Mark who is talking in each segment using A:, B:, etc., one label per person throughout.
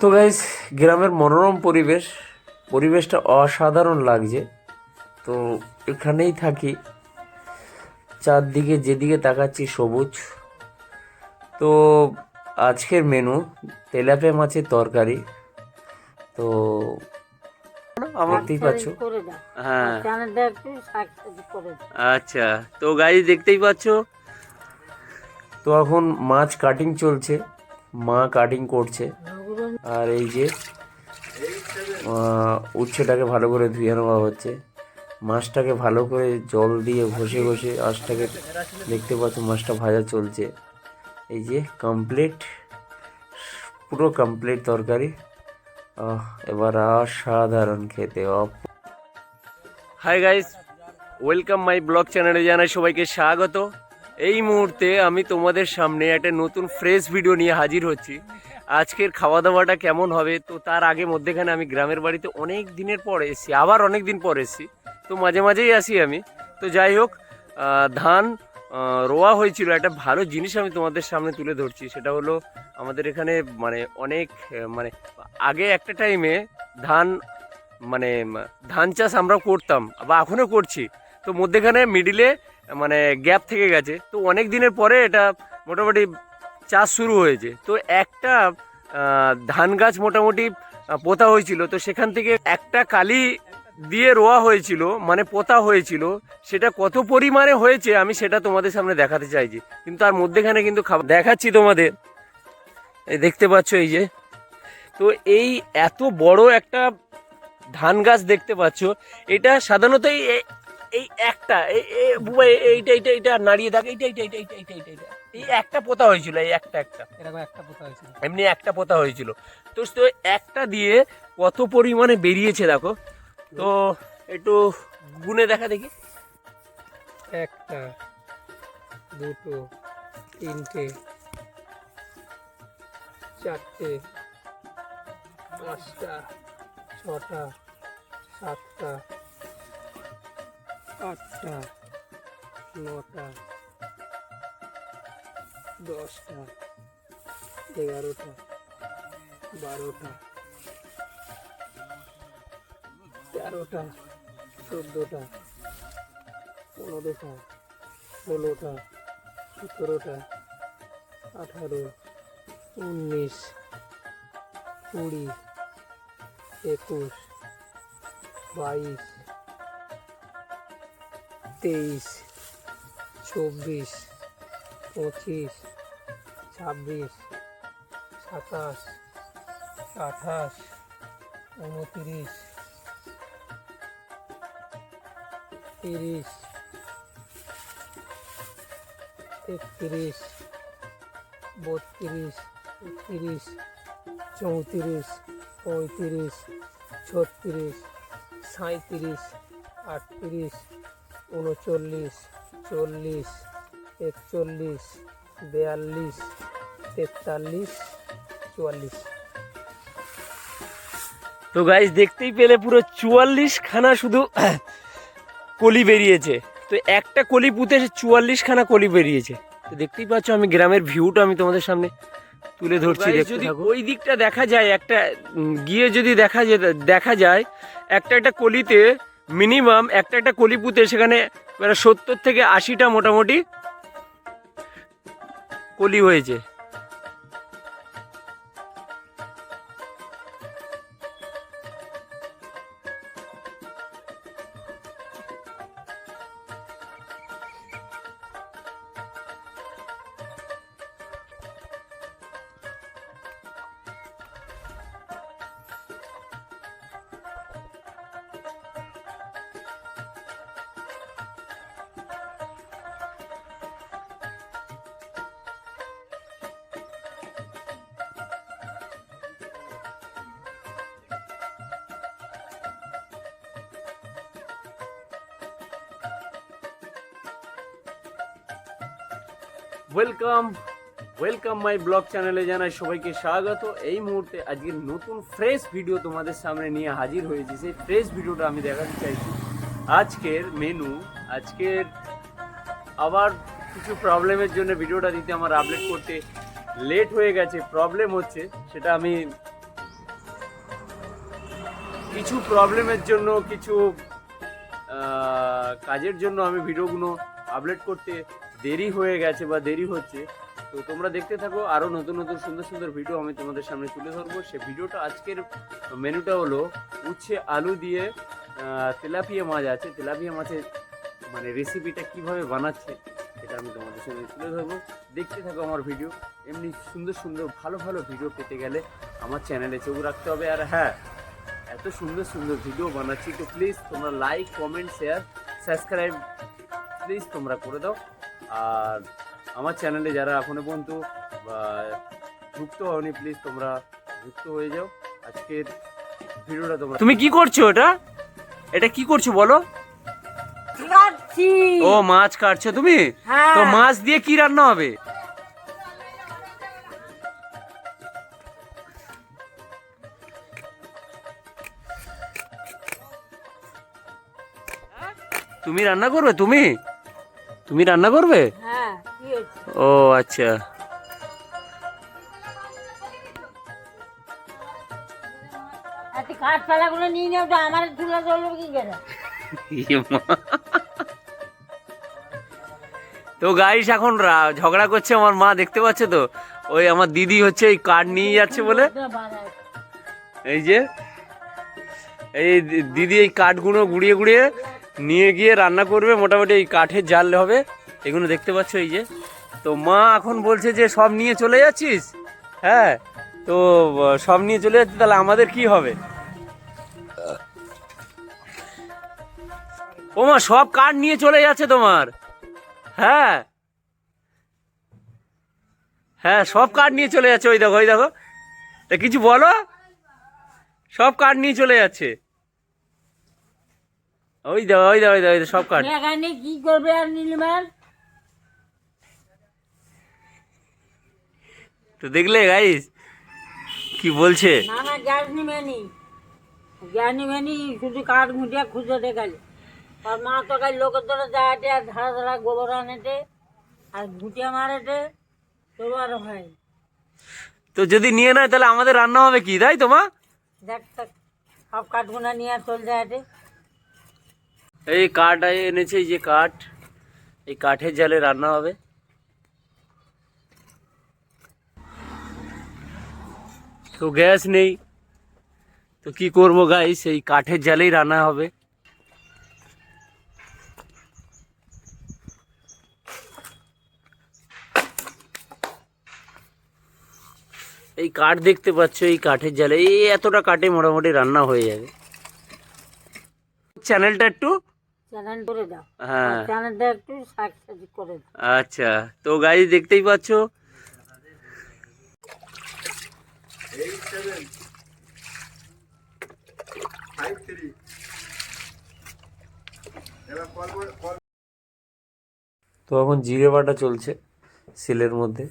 A: তো গাইস, গ্রামের মনোরম পরিবেশটা অসাধারণ লাগছে। তো এখানেই থাকি, চারদিকে যেদিকে তাকাচ্ছি সবুজ। তো আজকের মেনু তেলাপিয়া মাছের তরকারি। তো দেখতেই পাচ্ছ। হ্যাঁ, আচ্ছা। তো গাইস দেখতেই পাচ্ছ, তো এখন মাছ কাটিং চলছে, মা কাটিং করছে। আর এই যে উচ্ছেটাকে ভালো করে ধুয়ে নেওয়া হচ্ছে, মাছটাকে ভালো করে জল দিয়ে ঘষে ঘষে আঁশটাকে দেখতে পাচ্ছ, মাছটা ভাজা চলছে। এই যে কমপ্লিট, পুরো কমপ্লিট তরকারি। এবার অসাধারণ খেতে। Hi guys, welcome my blog চ্যানেলে জানাই সবাইকে স্বাগত। এই মুহূর্তে আমি তোমাদের সামনে একটা নতুন ফ্রেশ ভিডিও নিয়ে হাজির হচ্ছি। আজকের খাওয়া দাওয়াটা কেমন হবে, তো তার আগে মধ্যেখানে আমি গ্রামের বাড়িতে অনেক দিনের পর এসেছি, আবার অনেক দিন পর এসেছি। তো মাঝে মাঝেই আসি আমি। তো যাই হোক, ধান রোয়া হয়েছিল। একটা ভালো জিনিস আমি তোমাদের সামনে তুলে ধরছি, সেটা হলো আমাদের এখানে মানে অনেক মানে আগে একটা টাইমে ধান মানে ধান চাষ আমরা করতাম বা এখনও করছি। তো মধ্যেখানে মিডিলে মানে গ্যাপ থেকে গেছে, তো অনেক দিনের পরে এটা মোটামুটি চাষ শুরু হয়েছে। তো একটা ধান গাছ মোটামুটি পোতা হয়েছিল, তো সেখান থেকে একটা কালি দিয়ে রোয়া হয়েছিল, মানে পোতা হয়েছিল। সেটা কত পরিমাণে হয়েছে আমি সেটা তোমাদের সামনে দেখাতে চাইছি, কিন্তু তার মধ্যেখানে কিন্তু খাবার দেখাচ্ছি তোমাদের। এই দেখতে পাচ্ছ, এই যে, তো এই এত বড় একটা ধান গাছ দেখতে পাচ্ছ। এটা সাধারণত এই একটা বুবা এইটা এইটা এইটা নাড়িয়ে দেখ, এইটা এইটা এইটা এইটা এইটা এইটা এইটা এই একটা পোতা হয়েছিল, এই একটা এরকম একটা পোতা হয়েছিল, এমনি একটা পোতা হয়েছিল। তো তো একটা দিয়ে কত পরিমাণে বেরিয়েছে দেখো। তো একটু গুনে দেখা দেখি।
B: একটা, দুটো, তিনটে, চারটে, পাঁচটা, ছটা, সাতটা, আটটা, নটা, 10টা, 11টা, 12টা, 13টা, 14টা, 15টা, 16টা, 17টা, 18, 19, 20, 21, 22, 23, 24, 25, 26, 27, 28, 29, 30, 31, 32, 33, 34, 35, 36, 37, 38, 39, 40, 41, 42, 43, 44।
A: তো গাইস দেখতেই পেলে পুরো 44 খানা শুধু কলি বেরিয়েছে। তো একটা কলি পুঁতে 44 খানা কলি বেরিয়েছে। তো দেখতেই পাচ্ছ, আমি গ্রামের ভিউটা আমি তোমাদের সামনে তুলে ধরছি। যদি ওই দিকটা দেখা যায়, একটা গিয়ে যদি দেখা যায় একটা একটা কলিতে মিনিমাম একটা কলি পুঁতে সেখানে 70 থেকে 80টা মোটামুটি কলি হয়েছে। ওয়েলকাম মাই ব্লগ চ্যানেলে জানাই সবাইকে স্বাগত। এই মুহূর্তে আজকের নতুন ফ্রেশ ভিডিও তোমাদের সামনে নিয়ে হাজির হয়েছি। সেই ফ্রেশ ভিডিওটা আমি দেখাতে চাইছি। আজকের মেনু, আজকের আবার কিছু প্রবলেমের জন্য ভিডিওটা দিতে আমার আপলোড করতে লেট হয়ে গেছে। প্রবলেম হচ্ছে সেটা আমি কিছু প্রবলেমের জন্য, কিছু কাজের জন্য আমি ভিডিওগুলো আপলোড করতে দেরি হয়ে গেছে বা দেরি হচ্ছে। তো তোমরা দেখতে থাকো, আরও নতুন নতুন সুন্দর সুন্দর ভিডিও আমি তোমাদের সামনে তুলে ধরবো। সে ভিডিওটা, আজকের মেনুটা হলো উচ্ছে আলু দিয়ে তেলাপিয়া মাছ আছে, তেলাপিয়া মাছের মানে রেসিপিটা কিভাবে বানাচ্ছে এটা আমি তোমাদের সামনে তুলে ধরবো। দেখতে থাকো আমার ভিডিও। এমনি সুন্দর সুন্দর ভালো ভালো ভিডিও পেতে গেলে আমার চ্যানেলে চোখ রাখতে হবে। আর হ্যাঁ, এত সুন্দর সুন্দর ভিডিও বানাচ্ছি, তো প্লিজ তোমরা like, comment, share, subscribe please তোমরা করে দাও। আর আমার চ্যানেলে যারা এখনো পর্যন্ত যুক্ত হওনি, প্লিজ তোমরা যুক্ত হয়ে যাও। আজকের ভিডিওটা তোমরা, তুমি কি করছো? এটা কি করছো বলো? ও মাছ কাটছো তুমি? তো মাছ দিয়ে কি রান্না হবে? তুমি রান্না করবে? তুমি রান্না করবে? ও আচ্ছা।
C: কাঠপালাগুলো নিয়ে যাও তো, আমার চুলা জ্বলবে কি করে?
A: তো গাইস এখন ঝগড়া করছে আমার মা, দেখতে পাচ্ছ তো? ওই আমার দিদি হচ্ছে এই কাঠ নিয়ে যাচ্ছে বলে, এই যে এই দিদি এই কাঠগুলো গুড়িয়ে গুড়িয়ে নিয়ে গিয়ে রান্না করবে। মোটামুটি এই কাঠের জাল হবে এগুলো, দেখতে পাচ্ছ এই যে। তো মা এখন বলছে যে সব নিয়ে চলে যাচ্ছিস? হ্যাঁ, তো সব নিয়ে চলে যাচ্ছিস, তাহলে আমাদের কি হবে? ও মা, সব কাঠ নিয়ে চলে যাচ্ছে তোমার? হ্যাঁ হ্যাঁ, সব কাঠ নিয়ে চলে যাচ্ছে। ওই দেখো, ওই দেখো, তা কিছু বলো। সব কাঠ নিয়ে চলে যাচ্ছে, ওই দেখো, ওই দেখো, ওই দেখো, সব কাঠ।
C: এখানে কি করবে আর নীলিমার?
A: তো দেখলে গাইস কি বলছে?
C: না গ্যাস নিবেনি, শুধু কাঠ মুটিয়া খুঁজে দেখালে। আর মা তো কাল লোকের ধরে যাওয়াটে আর ধারা ধারা গোবর আনেটে আর ঘুটিয়া মারেটে, তবু আর হয়।
A: তো যদি নিয়ে নেয় তাহলে আমাদের রান্না হবে কি, তাই তো মা?
C: দেখ সব কাঠগুনা নিয়ে আর চল যাওয়াটে।
A: এই কাঠ এনেছে, এই যে কাঠ, এই কাঠের জালে রান্না হবে। তো গ্যাস নেই, তো কি করবো গাইস, এই কাঠের জালেই রান্না হবে। এই কাঠ দেখতে পাচ্ছ, এই কাঠের জালে এই এতটা কাঠে মোটামুটি রান্না হয়ে যাবে। চ্যানেলটা একটু
C: চ্যানেল করে দাও,
A: হ্যাঁ
C: চ্যানেলটা একটু সাবস্ক্রাইব করে দাও।
A: আচ্ছা, তো গাইস দেখতেই পাচ্ছ তো এখন জিরে বাটা চলছে সিলের মধ্যে।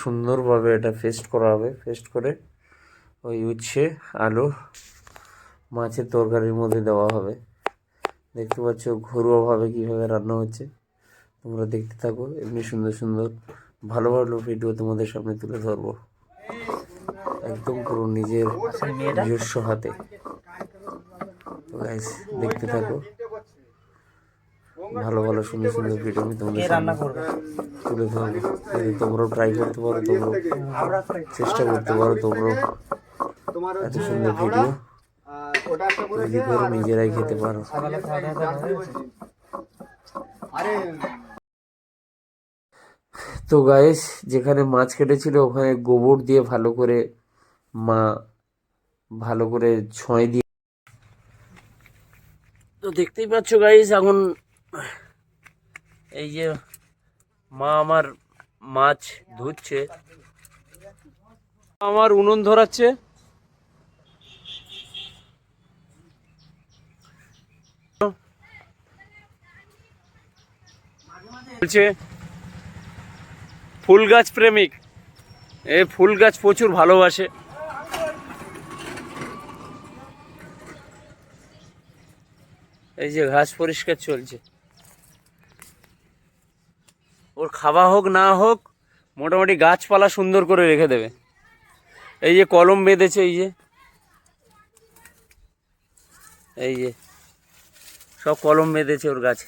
A: সুন্দরভাবে এটা পেস্ট করা হবে, পেস্ট করে ওই উচ্ছে আলু মাছের তরকারির মধ্যে দেওয়া হবে। দেখতে পাচ্ছ ঘরোয়াভাবে কীভাবে রান্না হচ্ছে, তোমরা দেখতে থাকো। এমনি সুন্দর সুন্দর ভালো ভালো ভিডিও তোমাদের সামনে তুলে ধরবো, একদম পুরো নিজের নিজস্ব হাতে। গাইস দেখতে থাকো, ভালো ভালো সুন্দর সুন্দর ভিডিও আমি তোমাদের সামনে তুলে ধরবো। যদি তোমরাও ট্রাই করতে পারো, তোমরাও চেষ্টা করতে পারো, তোমরাও এত সুন্দর ভিডিও তৈরি করে নিজেরাই খেতে পারো। তো গাইস যেখানে মাছ কেটেছিল ওখানে গোবর দিয়ে ভালো করে মা ভালো করে ছয় দিয়ে, তো দেখতেই পাচ্ছ গাইস এখন এই যে মা আমার মাছ ধুচ্ছে, আমার উনুন ধরাচ্ছে। বলছে ফুল গাছ প্রেমিক, এ ফুল গাছ প্রচুর ভালোবাসে। এই যে ঘাস পরিষ্কার চলছে, ওর খাওয়া হোক না হোক মোটামুটি গাছপালা সুন্দর করে রেখে দেবে। এই যে কলম বেঁধেছে, এই যে এই যে সব কলম বেঁধেছে ওর গাছে।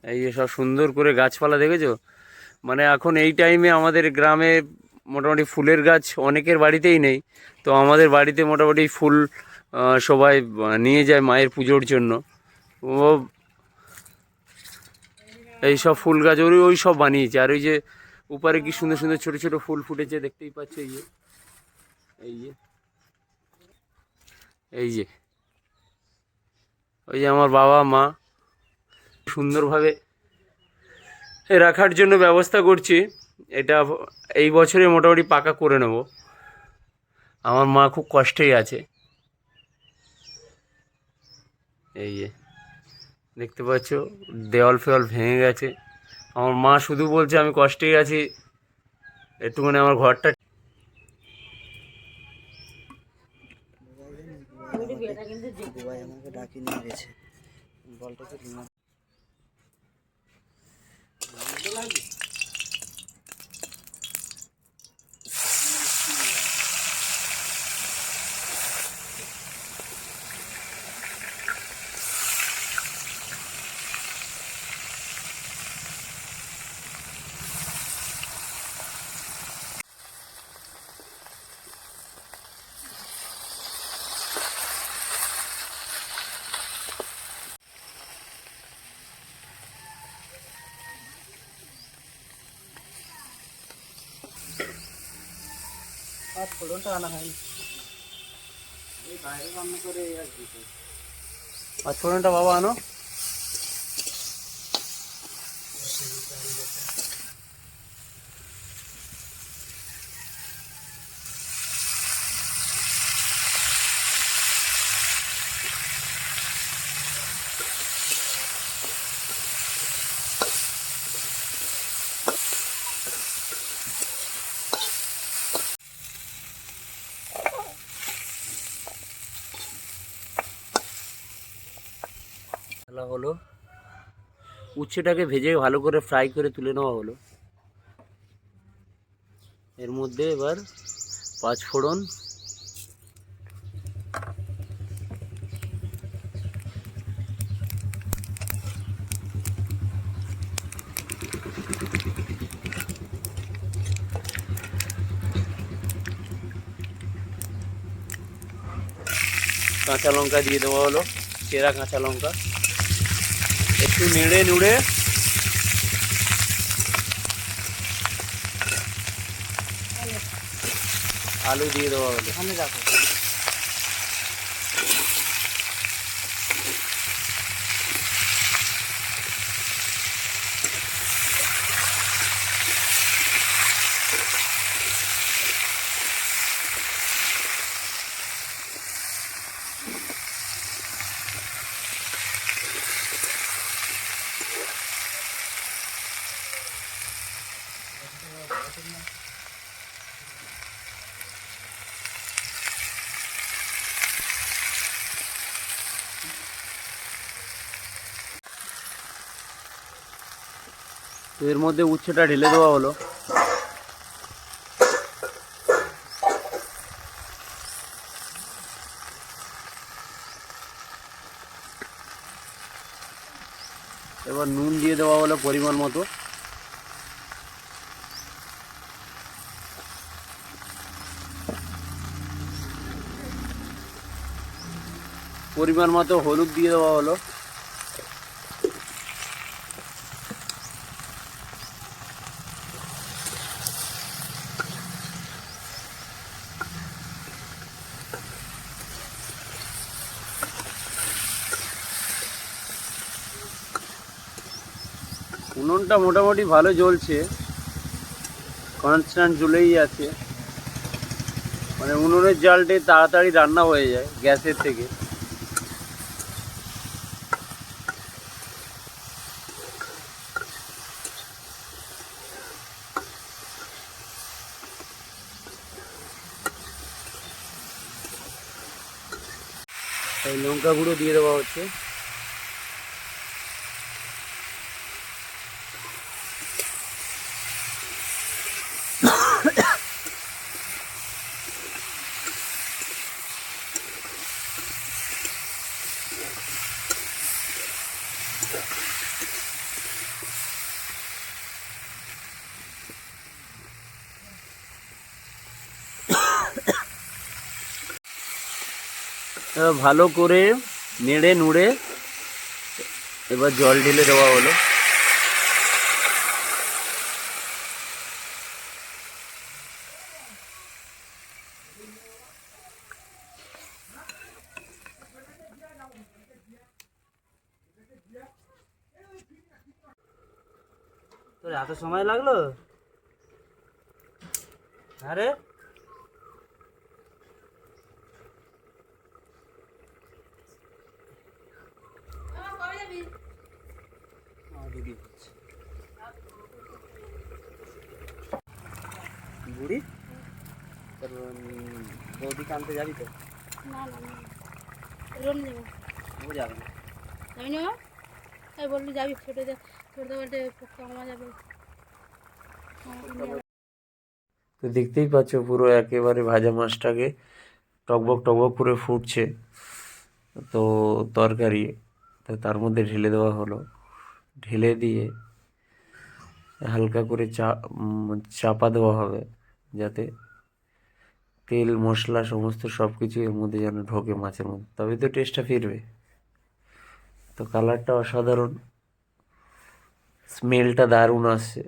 A: এই যে সব সুন্দর করে গাছপালা দেখেছো, মানে এখন এই টাইমে আমাদের গ্রামে মোটামুটি ফুলের গাছ অনেকের বাড়িতেই নেই, তো আমাদের বাড়িতে মোটামুটি ফুল সবাই নিয়ে যায় মায়ের পুজোর জন্য। ও এই সব ফুল গাছ ওই ওই সব বানিয়েছে। আর ওই যে উপরে কি সুন্দর সুন্দর ছোট ছোট ফুল ফুটেছে দেখতেই পাচ্ছ। এই যে এই যে এই যে ওই যে আমার বাবা মা সুন্দরভাবে রাখার জন্য ব্যবস্থা করছি। এটা এই বছরে মোটামুটি পাকা করে নেব। আমার মা খুব কষ্টেই আছে। এই যে দেখতে পাচ্ছ দেওয়াল ফেওয়াল ভেঙে গেছে। আমার মা শুধু বলছে আমি কষ্টেই আছি, একটুখানি আমার ঘরটা।
D: আমাকে ডাকি নিয়ে গেছে বলটাকে আর ফোড়নটা আনা হয়নি, এই বাইরে রান্না করে আর দিতে।
A: আর ফোড়নটা বাবা আনো। হলো উচ্ছেটাকে ভেজে ভালো করে ফ্রাই করে তুলে নেওয়া হলো। এর মধ্যে এবার পাঁচ ফোড়ন, কাঁচা লঙ্কা দিয়ে দেওয়া হলো, চেরা কাঁচা লঙ্কা। একটু নেড়ে নুড়ে আলু দিয়ে দেওয়া হলো।
D: সামনে রাখো।
A: তো এর মধ্যে উচ্ছেটা ঢেলে দেওয়া হলো। এবার নুন দিয়ে দেওয়া হলো পরিমাণ মতো। পরিমাণ মতো হলুদ দিয়ে দেওয়া হলো। উনুনটা মোটামুটি ভালো জ্বলছে, কনস্ট্যান্ট জ্বলেই আছে, মানে উনুনের জালটে তাড়াতাড়ি রান্না হয়ে যায় গ্যাসের থেকে। এই লঙ্কা গুঁড়ো দিয়ে দেওয়া হচ্ছে। ভালো করে নেড়ে নুড়ে এবার জল ঢেলে দেওয়া হলো।
D: তোর এত সময় লাগলো? আরে বুড়ি তোর বৌদিকে আনতে যাবি তো?
E: না না না রোন নেব
D: ও যাবে না।
E: আমি নেব তাই বললি যাবি ছোটো বাটে কমা যাবে।
A: তো দেখতেই পাচ্ছ পুরো একেবারে ভাজা মাছটাকে টকবক টকবক করে ফুটছে তো তরকারি, তো তার মধ্যে ঢেলে দেওয়া হলো। ঢেলে দিয়ে হালকা করে চাপা দেওয়া হবে যাতে তেল মশলা সমস্ত সব কিছু এর মধ্যে যেন ঢোকে মাছের মধ্যে, তবে তো টেস্টটা ফিরবে। তো কালারটা অসাধারণ, স্মেলটা দারুণ আসছে,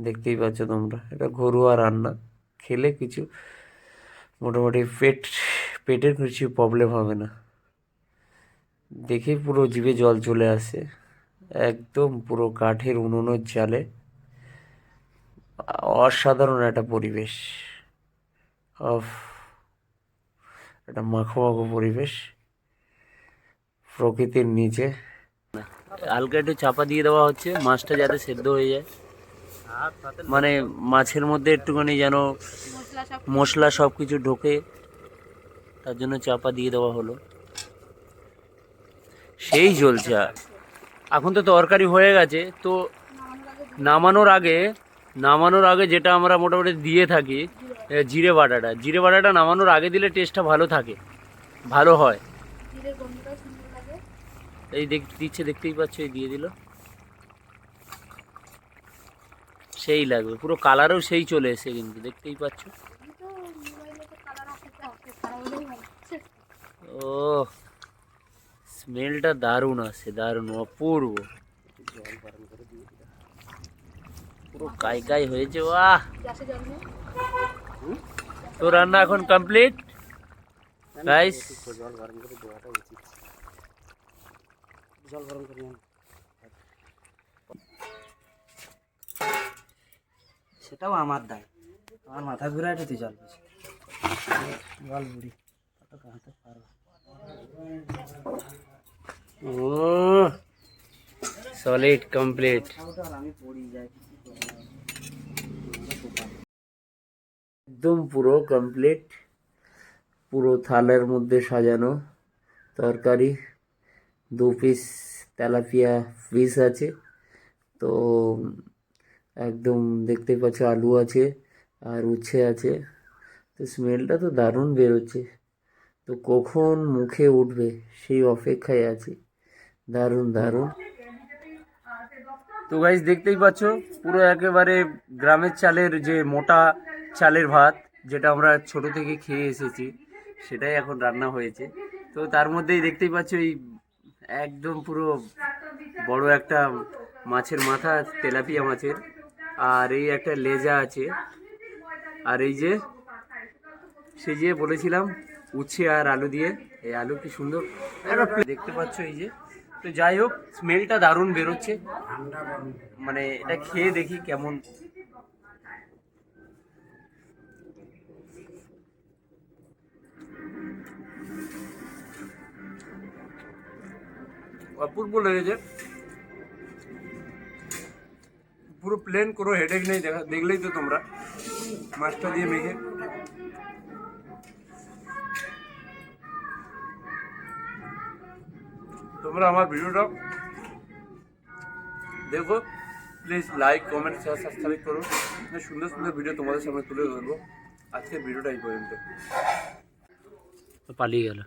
A: দেখতেই পাচ্ছ তোমরা। এটা ঘরোয়া রান্না, খেলে কিছু মোটামুটি পেটের কিছু প্রবলেম হবে না। দেখে পুরো জিভে জল চলে আসে, একদম পুরো কাঠের উনুনের জালে অসাধারণ একটা পরিবেশ। অফ, একটা মাখো মাখো পরিবেশ প্রকৃতির নিচে। হালকা একটু চাপা দিয়ে দেওয়া হচ্ছে মাছটা যাতে সেদ্ধ হয়ে যায়, মানে মাছের মধ্যে একটুখানি যেন মশলা সব কিছু ঢোকে, তার জন্য চাপা দিয়ে দেওয়া হলো। সেই জ্বলছে। এখন তো তরকারি হয়ে গেছে, তো নামানোর আগে যেটা আমরা মোটামুটি দিয়ে থাকি জিরে বাটাটা নামানোর আগে দিলে টেস্টটা ভালো থাকে, ভালো হয়। এই দেখতেই পাচ্ছ, এই দিয়ে দিল, সেই লাগবে, পুরো কালারও সেই চলে এসে, কিন্তু দেখতেই পাচ্ছ। ও স্মেলটা দারুণ আসে, দারুণ অপূর্ব, পুরো কাই হয়েছে। বাহ, তো রান্না এখন কমপ্লিট গাইস।
D: জল গরম করে দেওয়াটা উচিত, জল গরম করে সেটাও আমার দায়, আমার মাথা ঘুরে তুই জল বেশি জল বুড়ি কত কাঁদতে পারবো।
A: ও সলিড কমপ্লিট,
D: আমি পড়ি যাই,
A: একদম পুরো কমপ্লিট। পুরো থালের মধ্যে সাজানো তরকারি, 2 পিস তেলাপিয়া ফিশ আছে, তো একদম দেখতে পাচ্ছ আলু আছে আর উচ্ছে আছে। তো স্মেলটা তো দারুণ বেরোচ্ছে, তো কখন মুখে উঠবে সেই অপেক্ষায় আছি। দারুণ দারুণ। তো গাইস দেখতেই পাচ্ছ পুরো একেবারে গ্রামের চালের যে মোটা চালের ভাত, যেটা আমরা ছোট থেকে খেয়ে এসেছি, সেটাই এখন রান্না হয়েছে। তো তার মধ্যেই দেখতেই পাচ্ছ এই একদম পুরো বড় একটা মাছের মাথা, তেলাপিয়া মাছের, আর এই একটা লেজা আছে, আর এই যে সেই যে বলেছিলাম উচ্ছে আর আলু দিয়ে, এই আলু কি সুন্দর দেখতে পাচ্ছ, এই যে। তো যাই হোক, স্মেলটা দারুণ বেরোচ্ছে, মানে এটা খেয়ে দেখি কেমন। অপূর্ব লেগেছে, পুরো প্লেন, কোনো হেডেক নেই, দেখলেই তো তোমরা মাছটা দিয়ে মেখে। তোমরা আমার ভিডিওটা দেখো, please like comment share subscribe করো, সুন্দর সুন্দর ভিডিও তোমাদের সামনে তুলে ধরবো। আজকের ভিডিওটা এই পর্যন্ত, পালিয়ে গেল।